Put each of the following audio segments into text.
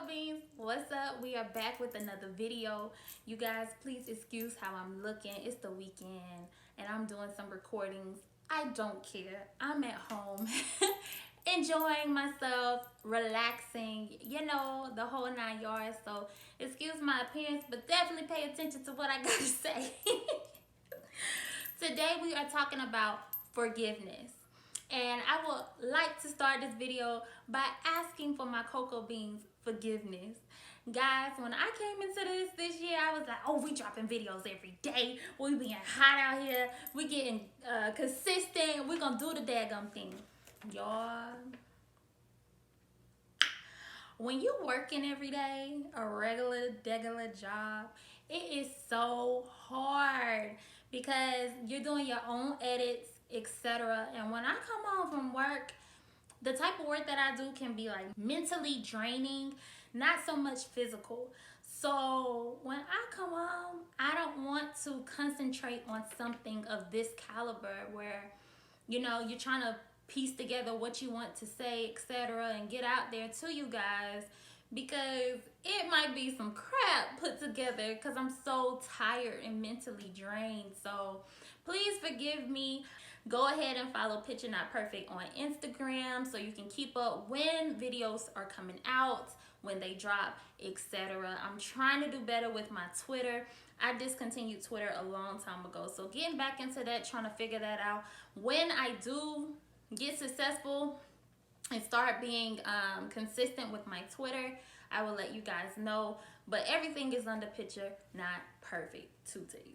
Beans, what's up? We are back with another video. You guys, please excuse how I'm looking. It's the weekend and I'm doing some recordings. I don't care. I'm at home enjoying myself, relaxing, the whole 9 yards. So excuse my appearance, but definitely pay attention to what I gotta say. Today we are talking about forgiveness. And I would like to start this video by asking for my cocoa beans forgiveness. Guys, when I came into this year, I was like, oh, we dropping videos every day. We being hot out here. We getting consistent. We gonna do the daggum thing. Y'all, when you working every day, a regular job, it is so hard because you're doing your own edits, etc. And when I come home from work, the type of work that I do can be like mentally draining, not so much physical. So when I come home, I don't want to concentrate on something of this caliber where, you're trying to piece together what you want to say, etc., and get out there to you guys, because it might be some crap put together because I'm so tired and mentally drained. So please forgive me. Go ahead and follow Picture Not Perfect on Instagram so you can keep up when videos are coming out, when they drop, etc. I'm trying to do better with my Twitter. I discontinued Twitter a long time ago, so getting back into that, trying to figure that out. When I do get successful and start being consistent with my Twitter, I will let you guys know. But everything is under Picture Not Perfect. 2 T's.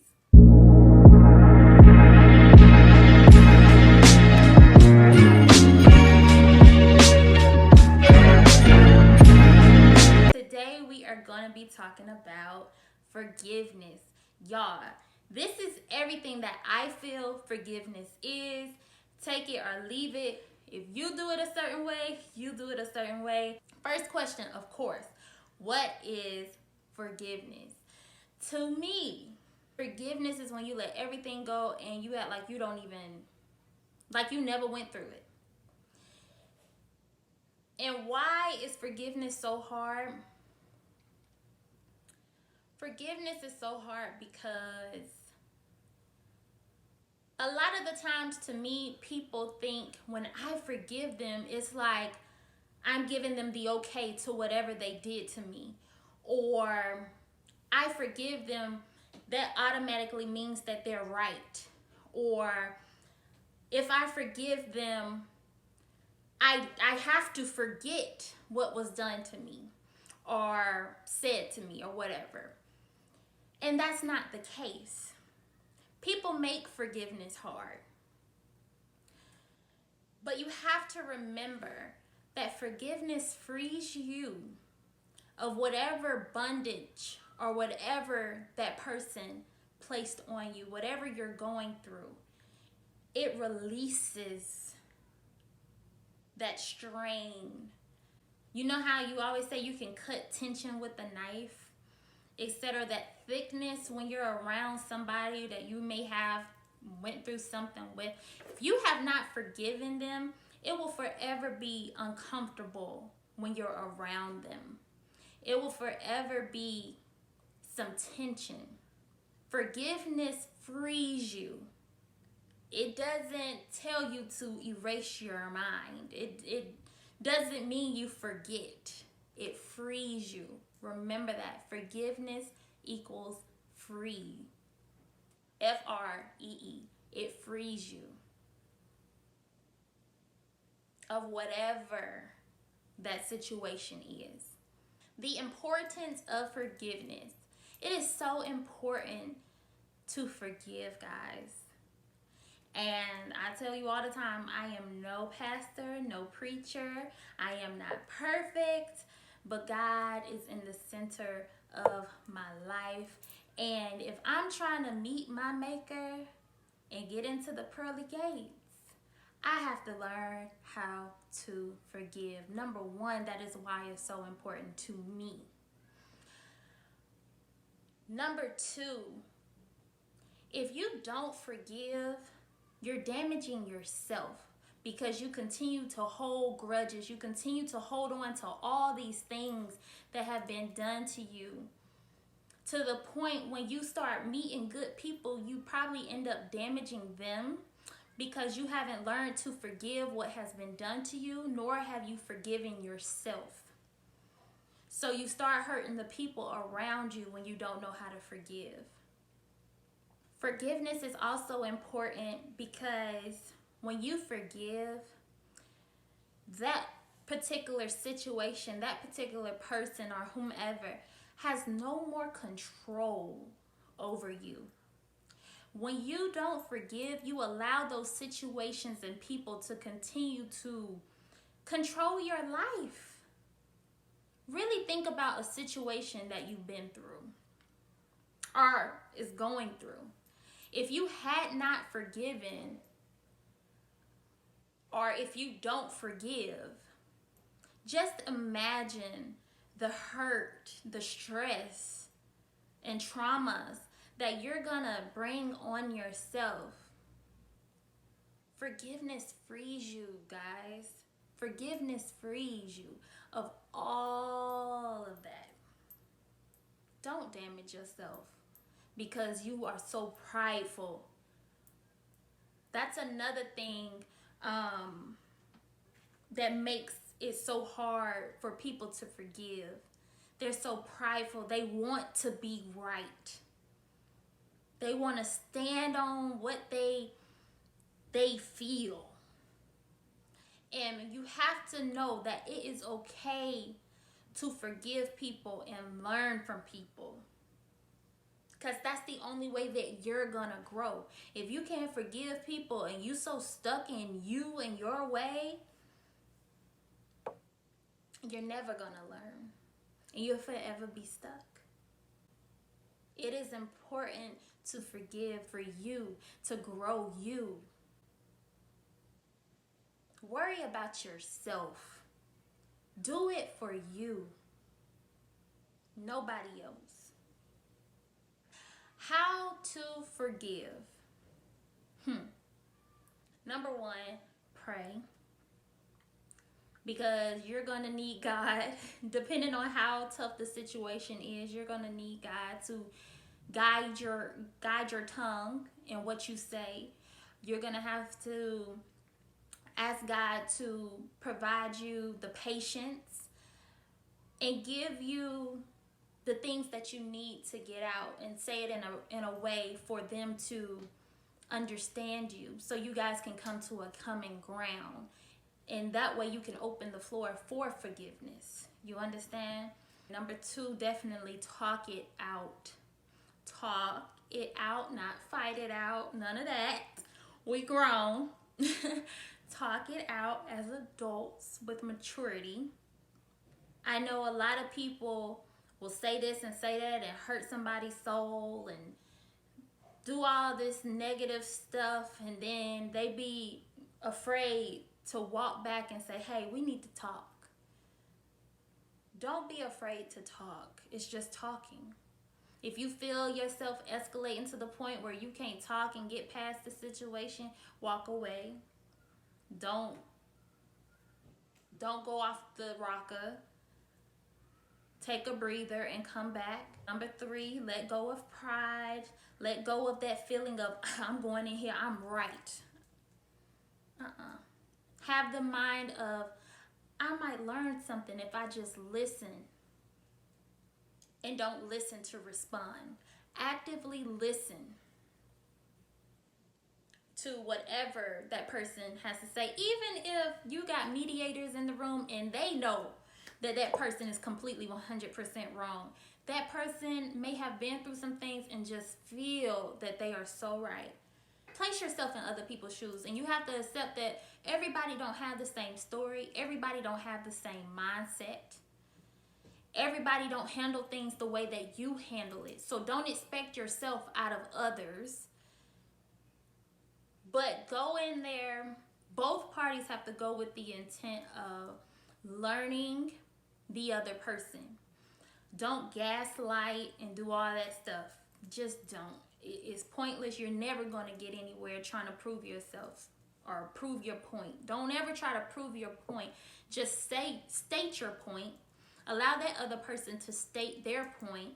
Today we are going to be talking about forgiveness. Y'all, this is everything that I feel forgiveness is. Take it or leave it. If you do it a certain way, you do it a certain way. First question, of course, what is forgiveness? To me, forgiveness is when you let everything go and you act like you don't even, like you never went through it. And why is forgiveness so hard? Forgiveness is so hard because a lot of the times, to me, people think when I forgive them, it's like I'm giving them the okay to whatever they did to me. Or I forgive them, that automatically means that they're right. Or if I forgive them, I have to forget what was done to me or said to me or whatever. And that's not the case. People make forgiveness hard. But you have to remember that forgiveness frees you of whatever bondage or whatever that person placed on you, whatever you're going through. It releases that strain. You know how you always say you can cut tension with a knife? Etc. That thickness when you're around somebody that you may have went through something with. If you have not forgiven them, it will forever be uncomfortable when you're around them. It will forever be some tension. Forgiveness frees you. It doesn't tell you to erase your mind. It doesn't mean you forget. It frees you. Remember that. Forgiveness equals free. Free. It frees you of whatever that situation is. The importance of forgiveness. It is so important to forgive, guys. And I tell you all the time, I am no pastor, no preacher. I am not perfect. But God is in the center of my life. And if I'm trying to meet my maker and get into the pearly gates, I have to learn how to forgive. Number one, that is why it's so important to me. Number two, if you don't forgive, you're damaging yourself. Because you continue to hold grudges, you continue to hold on to all these things that have been done to you, to the point when you start meeting good people, you probably end up damaging them because you haven't learned to forgive what has been done to you, nor have you forgiven yourself. So you start hurting the people around you when you don't know how to forgive. Forgiveness is also important because when you forgive, that particular situation, that particular person or whomever has no more control over you. When you don't forgive, you allow those situations and people to continue to control your life. Really think about a situation that you've been through or is going through. If you had not forgiven, or if you don't forgive, just imagine the hurt, the stress, and traumas that you're gonna bring on yourself. Forgiveness frees you, guys. Forgiveness frees you of all of that. Don't damage yourself because you are so prideful. That's another thing that makes it so hard for people to forgive. They're so prideful. They want to be right. They want to stand on what they feel. And you have to know that it is okay to forgive people and learn from people. Because that's the only way that you're going to grow. If you can't forgive people and you so stuck in you and your way, you're never going to learn. And you'll forever be stuck. It is important to forgive for you, to grow you. Worry about yourself. Do it for you. Nobody else. How to forgive? Number one, pray. Because you're going to need God. Depending on how tough the situation is, you're going to need God to guide your tongue and what you say. You're going to have to ask God to provide you the patience and give you the things that you need to get out, and say it in a way for them to understand you, so you guys can come to a common ground. And that way you can open the floor for forgiveness. You understand? Number two, definitely talk it out. Talk it out, not fight it out. None of that. We grown. Talk it out as adults with maturity. I know a lot of people will say this and say that and hurt somebody's soul and do all this negative stuff, and then they be afraid to walk back and say, hey, we need to talk. Don't be afraid to talk. It's just talking. If you feel yourself escalating to the point where you can't talk and get past the situation, walk away. Don't go off the rocker. Take a breather and come back. Number three, let go of pride. Let go of that feeling of, I'm going in here, I'm right. Have the mind of, I might learn something if I just listen. And don't listen to respond. Actively listen to whatever that person has to say. Even if you got mediators in the room and they know that person is completely 100% wrong. That person may have been through some things and just feel that they are so right. Place yourself in other people's shoes, and you have to accept that everybody don't have the same story. Everybody don't have the same mindset. Everybody don't handle things the way that you handle it. So don't expect yourself out of others. But go in there. Both parties have to go with the intent of learning the other person. Don't gaslight and do all that stuff. Just don't. It's pointless. You're never going to get anywhere trying to prove yourself or prove your point. Don't ever try to prove your point. Just state your point. Allow that other person to state their point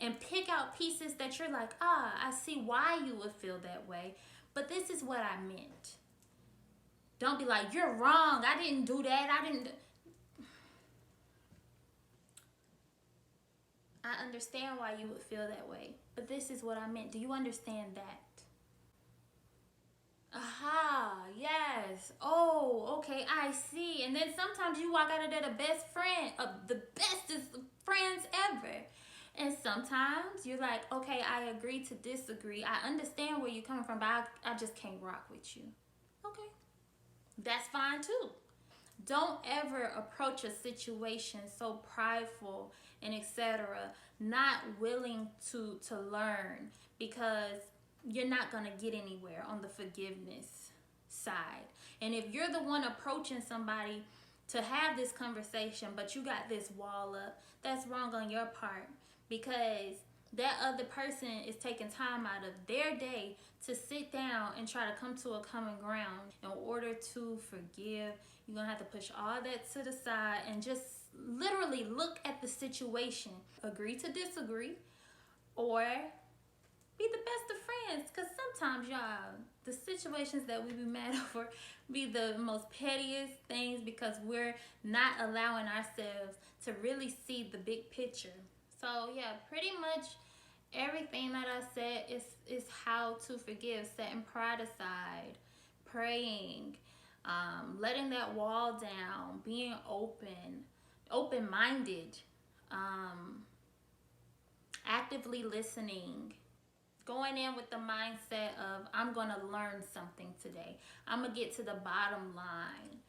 and pick out pieces that you're like, I see why you would feel that way, but this is what I meant. Don't be like, you're wrong. I didn't do that. I understand why you would feel that way, but this is what I meant. Do you understand that? Aha, yes. Oh, okay, I see. And then sometimes you walk out of there the best friend, the bestest friends ever. And sometimes you're like, okay, I agree to disagree. I understand where you're coming from, but I just can't rock with you. Okay, that's fine too. Don't ever approach a situation so prideful and etc., not willing to learn, because you're not going to get anywhere on the forgiveness side. And if you're the one approaching somebody to have this conversation, but you got this wall up, that's wrong on your part, because that other person is taking time out of their day to sit down and try to come to a common ground. In order to forgive, you're going to have to push all that to the side and just literally look at the situation. Agree to disagree, or be the best of friends. Because sometimes, y'all, the situations that we be mad over be the most pettiest things, because we're not allowing ourselves to really see the big picture. So yeah, pretty much everything that I said is how to forgive. Setting pride aside, praying, letting that wall down, being open-minded, actively listening, going in with the mindset of, I'm going to learn something today. I'm going to get to the bottom line.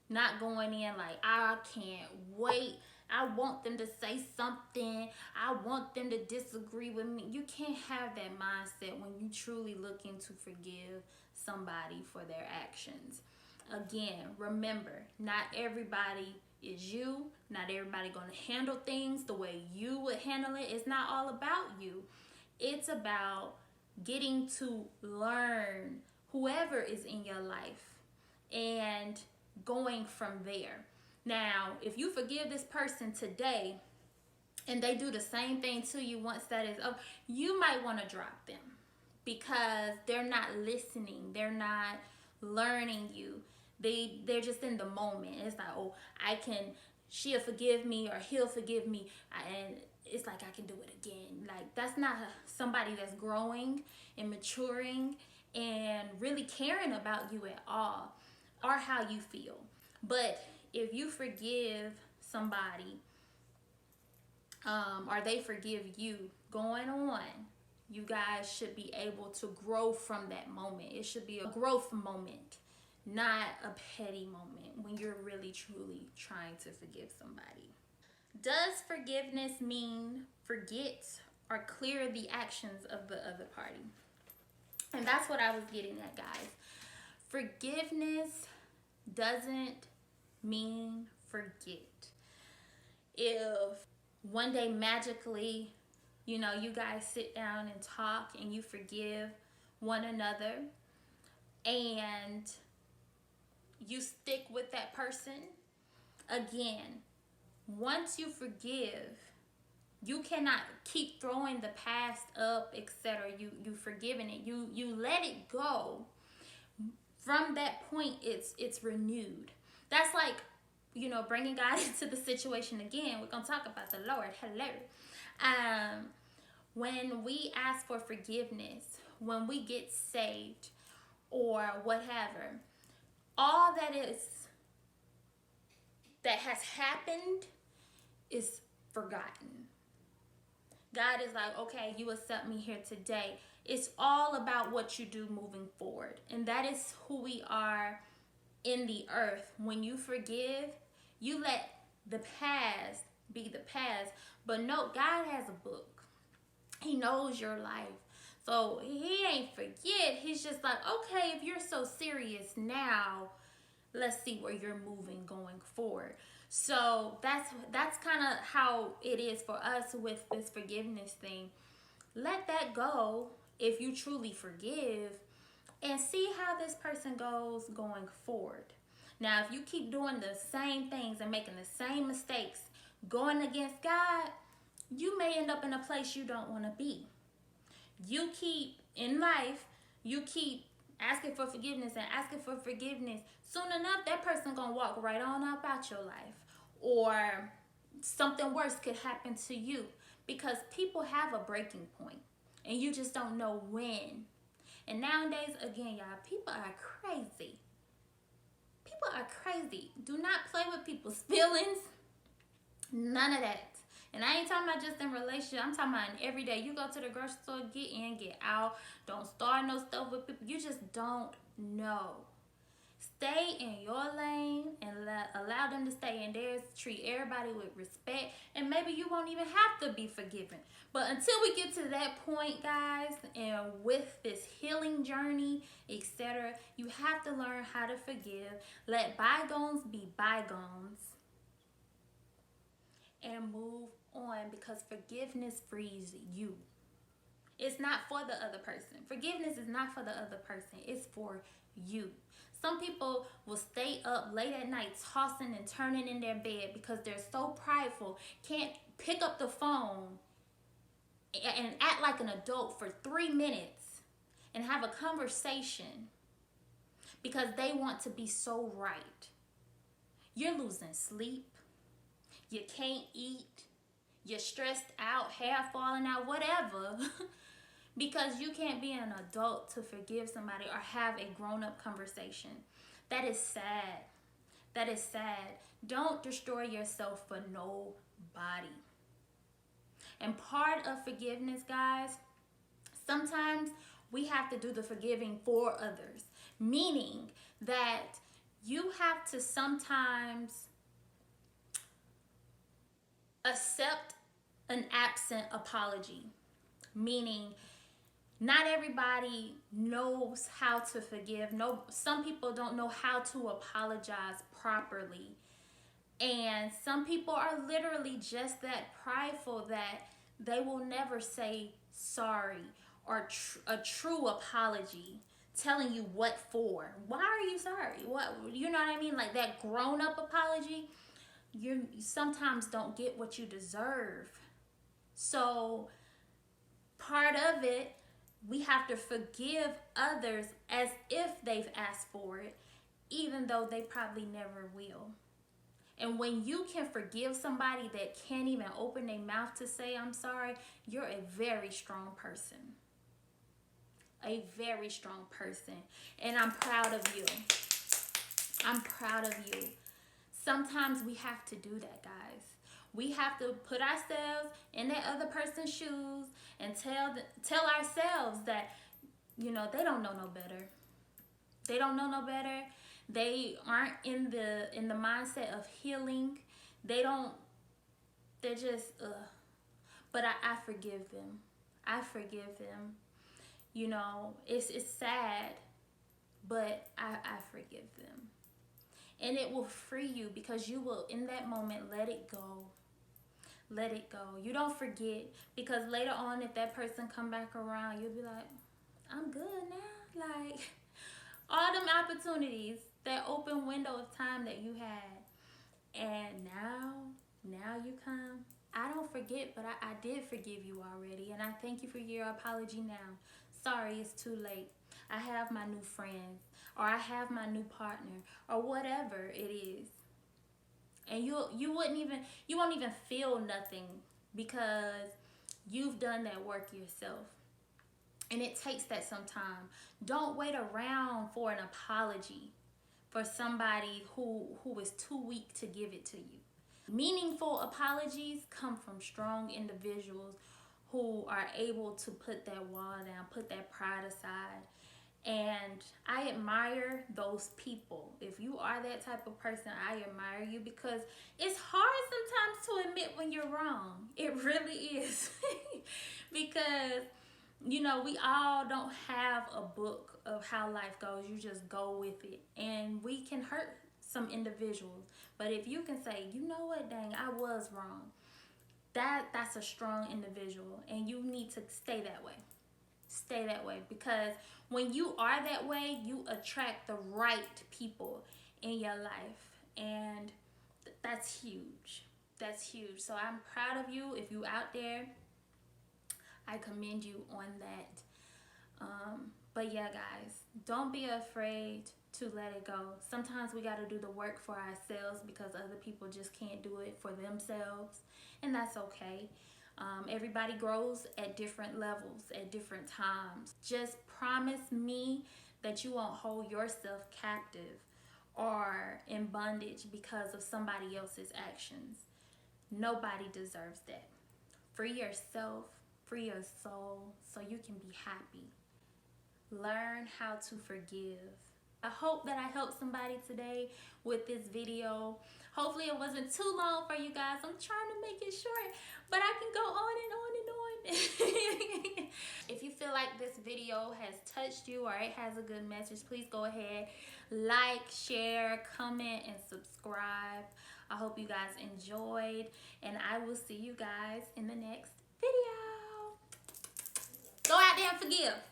Not going in like, I can't wait. I want them to say something. I want them to disagree with me. You can't have that mindset when you truly looking to forgive somebody for their actions. Again, remember, not everybody is you. Not everybody going to handle things the way you would handle it. It's not all about you. It's about getting to learn whoever is in your life and going from there. Now, if you forgive this person today and they do the same thing to you once that is over, you might want to drop them, because they're not listening. They're not learning you. They're just in the moment. It's like, oh, she'll forgive me or he'll forgive me, and it's like I can do it again. Like, that's not somebody that's growing and maturing and really caring about you at all, or how you feel. But if you forgive somebody, or they forgive you, going on, you guys should be able to grow from that moment. It should be a growth moment, not a petty moment, when you're really truly trying to forgive somebody. Does forgiveness mean forget or clear the actions of the other party? And that's what I was getting at, guys. Forgiveness doesn't mean forget. If one day magically, you guys sit down and talk and you forgive one another and you stick with that person, again, once you forgive, you cannot keep throwing the past up, etc. You forgiving it. You let it go. From that point, it's renewed. That's like, bringing God into the situation again. We're gonna talk about the Lord. Hello. When we ask for forgiveness, when we get saved, or whatever, all that has happened is forgotten. God is like, okay, you accept me here today. It's all about what you do moving forward. And that is who we are in the earth. When you forgive, you let the past be the past. But no, God has a book. He knows your life. So he ain't forget. He's just like, okay, if you're so serious now, let's see where you're moving going forward. So that's kind of how it is for us with this forgiveness thing. Let that go if you truly forgive, and see how this person goes going forward. Now, if you keep doing the same things and making the same mistakes going against God, you may end up in a place you don't want to be. You keep in life, you keep asking for forgiveness and asking for forgiveness. Soon enough, that person gonna walk right on up out your life, or something worse could happen to you, because people have a breaking point and you just don't know when. And nowadays, again, y'all, people are crazy. People are crazy. Do not play with people's feelings. None of that. And I ain't talking about just in relationship. I'm talking about in every day. You go to the grocery store, get in, get out. Don't start no stuff with people. You just don't know. Stay in your lane and allow them to stay in theirs. Treat everybody with respect. And maybe you won't even have to be forgiven. But until we get to that point, guys, and with this healing journey, etc., you have to learn how to forgive. Let bygones be bygones. And move on, because forgiveness frees you. It's not for the other person. Forgiveness is not for the other person. It's for you. Some people will stay up late at night tossing and turning in their bed because they're so prideful, can't pick up the phone and act like an adult for 3 minutes and have a conversation because they want to be so right. You're losing sleep. You can't eat. You're stressed out, hair falling out, whatever. Because you can't be an adult to forgive somebody or have a grown-up conversation. That is sad. That is sad. Don't destroy yourself for nobody. And part of forgiveness, guys, sometimes we have to do the forgiving for others. Meaning that you have to sometimes accept an absent apology. Meaning, not everybody knows how to forgive. No, some people don't know how to apologize properly. And some people are literally just that prideful that they will never say sorry or a true apology, telling you what for. Why are you sorry? What, you know what I mean? Like that grown-up apology, you sometimes don't get what you deserve. So part of it, we have to forgive others as if they've asked for it, even though they probably never will. And when you can forgive somebody that can't even open their mouth to say I'm sorry, you're a very strong person. A very strong person. And I'm proud of you. I'm proud of you. Sometimes we have to do that, guys. We have to put ourselves in that other person's shoes and tell ourselves that, you know, they don't know no better. They don't know no better. They aren't in the mindset of healing. They're just, But I forgive them. I forgive them. You know, it's sad, but I forgive them. And it will free you, because you will, in that moment, let it go. Let it go. You don't forget, because later on, if that person come back around, you'll be like, I'm good now. Like, all them opportunities, that open window of time that you had. And now you come. I don't forget, but I did forgive you already. And I thank you for your apology now. Sorry, it's too late. I have my new friends, or I have my new partner, or whatever it is. And you won't even feel nothing, because you've done that work yourself. And it takes that some time. Don't wait around for an apology for somebody who is too weak to give it to you. Meaningful apologies come from strong individuals who are able to put that wall down, put that pride aside. And I admire those people. If you are that type of person, I admire you, because it's hard sometimes to admit when you're wrong. It really is. Because, you know, we all don't have a book of how life goes. You just go with it. And we can hurt some individuals. But if you can say, you know what, dang, I was wrong. That's a strong individual. And you need to stay that way. Stay that way, because when you are that way, you attract the right people in your life, and that's huge. That's huge. So I'm proud of you. If you out there, I commend you on that. But yeah, guys, don't be afraid to let it go. Sometimes we got to do the work for ourselves because other people just can't do it for themselves, and that's okay. Everybody grows at different levels at different times. Just promise me that you won't hold yourself captive or in bondage because of somebody else's actions. Nobody deserves that. Free yourself, free your soul so you can be happy. Learn how to forgive. I hope that I helped somebody today with this video. Hopefully it wasn't too long for you guys. I'm trying to make it short, but I can go on and on and on. If you feel like this video has touched you or it has a good message, please go ahead, like, share, comment, and subscribe. I hope you guys enjoyed, and I will see you guys in the next video. Go out there and forgive.